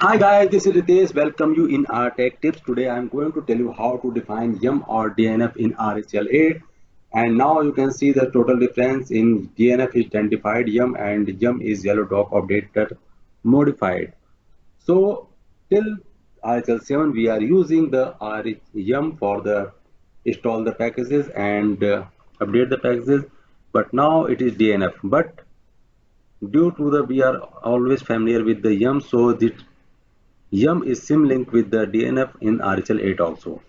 Hi guys, this is Ritesh. Welcome you in our tech tips. Today I am going to tell you how to define yum or DNF in RHL8. And now you can see the total difference in DNF is identified yum and yum is yellow dog updated modified. So till RHL7 we are using the yum for the install the packages and update the packages. But now it is DNF. But due to the we are always familiar with the yum, so this yum is symlinked with the DNF in RHL8 also.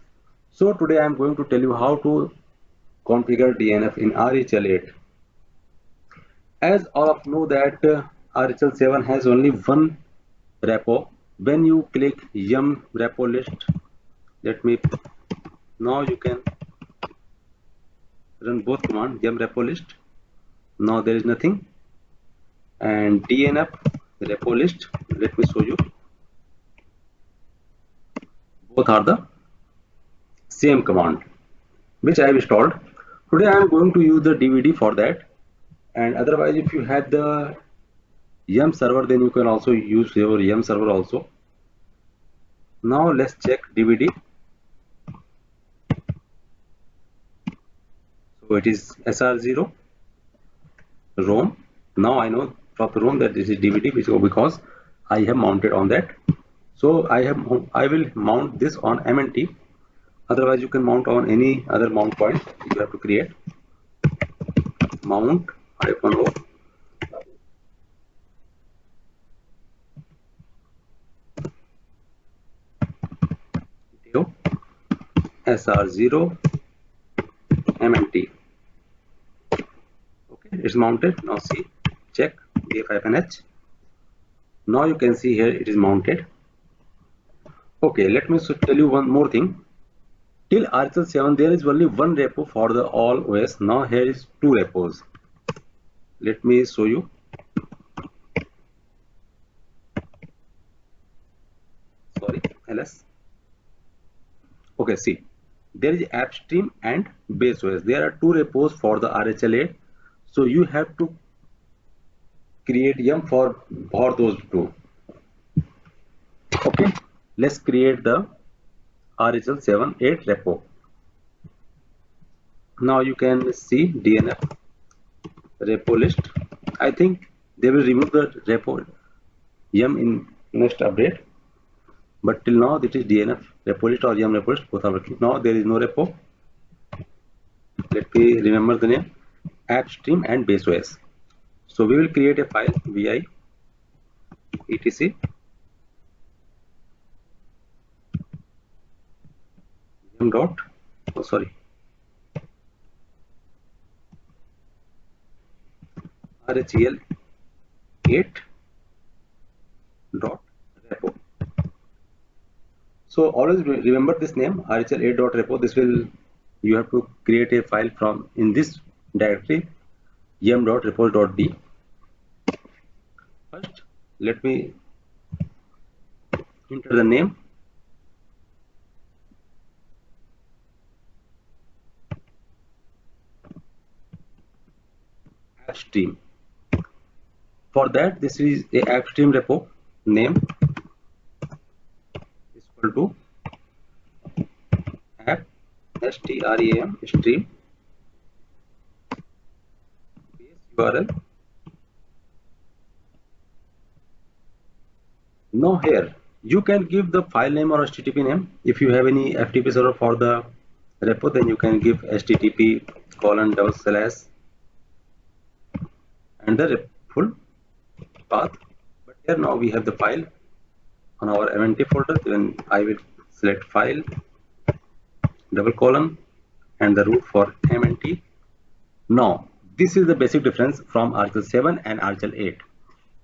So today I am going to tell you how to configure DNF in RHL8. As all of you know that RHL7 has only one repo. When you click yum repo list, let me now you can run both command yum repo list. Now there is nothing, and DNF repo list. Let me show you. Both are the same command which I have installed. Today I am going to use the DVD for that, and otherwise if you have the yum server then you can also use your yum server also. Now let's check DVD. So it is SR0 ROM. Now I know from the ROM that this is DVD because I have mounted on that. So I will mount this on MNT. Otherwise you can mount on any other mount point. You have to create mount -o SR0 MNT. Okay, it's mounted. Now see, check DF-H. Now you can see here it is mounted. Okay, let me tell you one more thing. Till RHL7 there is only one repo for the all OS. Now here is two repos. Let me show you. Sorry, ls. Okay, see, there is AppStream and base OS. There are two repos for the RHL8. So you have to create yum for those two. Okay, let's create the RHL7 8 repo. Now you can see DNF repo list. I think they will remove the repo yum in next update, but till now this is DNF repo list or yum repo list, both are working. Now there is no repo. Let me remember the name, AppStream and base OS. So we will create a file vi etc yum dot RHEL 8 dot repo. So always remember this name RHL 8 dot repo. This will you have to create a file from in this directory yum dot repo dot d. First let me enter the name, AppStream. For that this is a AppStream repo name is equal to app stream stream base URL. Now here you can give the file name or HTTP name. If you have any FTP server for the repo, then you can give http:// and the full path. But here now we have the file on our MNT folder. Then I will select file :/ and the root for MNT. Now this is the basic difference from RHL7 and RHL8.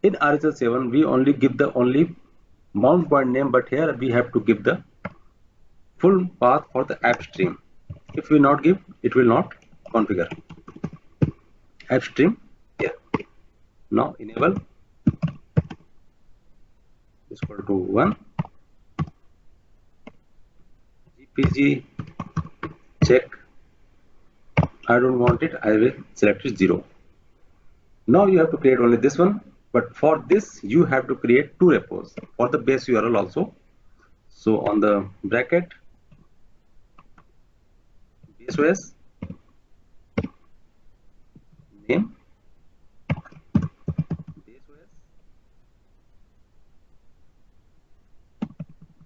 In RHL7 we only give the only mount point name, but here we have to give the full path for the AppStream. If we not give, it will not configure. AppStream here. Now enable is equal to 1. GPG check. I don't want it. I will select it 0. Now you have to create only this one. but for this you have to create two repos for the base URL also. So on the bracket base OS name base OS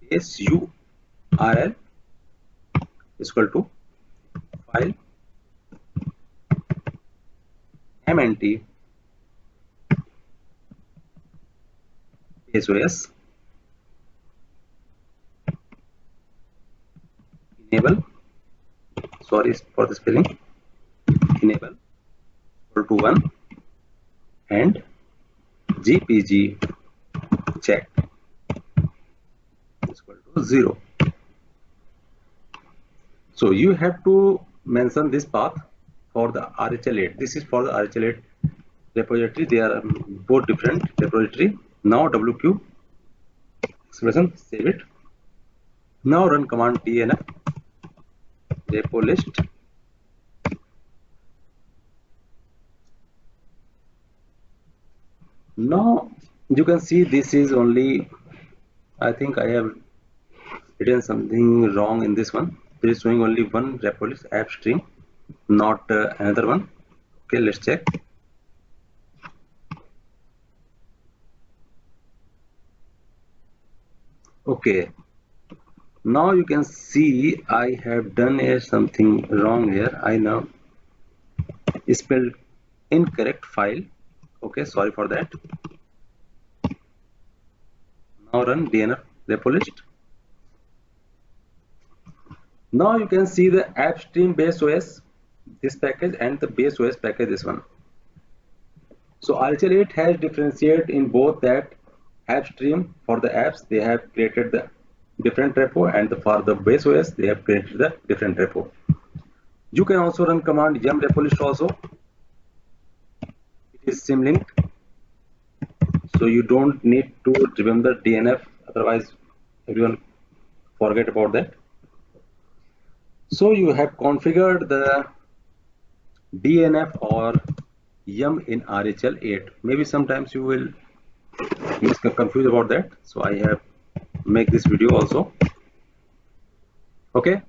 base URL is equal to file mnt base OS enable, sorry for the spelling, enable equal to 1 and gpg check is equal to 0. So you have to mention this path for the RHEL8. This is for the RHEL8 repository. They are both different repository. Now wq expression, save it. Now run command dnf repo list. Now you can see this is only, I think I have written something wrong in this one. There is showing only one repo list app stream, not another one. Okay, let's check. Okay, now you can see I have done something wrong here. I now spelled incorrect file. Okay, sorry for that. Now run dnf repo list. Now you can see the app stream base OS, this package, and the base OS package, this one. So RHEL8 has differentiated in both that app stream for the apps they have created the different repo, and for the base OS they have created the different repo. You can also run command yum repo list also. It is symlink, so you don't need to remember DNF, otherwise everyone forget about that. So you have configured the DNF or yum in RHEL8. Maybe sometimes you will get confused about that, so I have make this video also. Okay,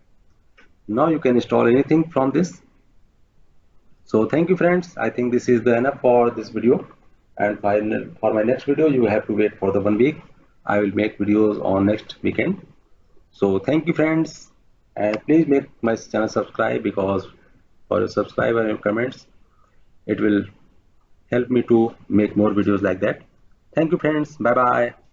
now you can install anything from this. So thank you friends, I think this is the enough for this video, and for my next video you have to wait for the 1 week. I will make videos on next weekend. So thank you friends, and please make my channel subscribe, because for your subscribe and your comments it will help me to make more videos like that. Thank you friends, bye bye.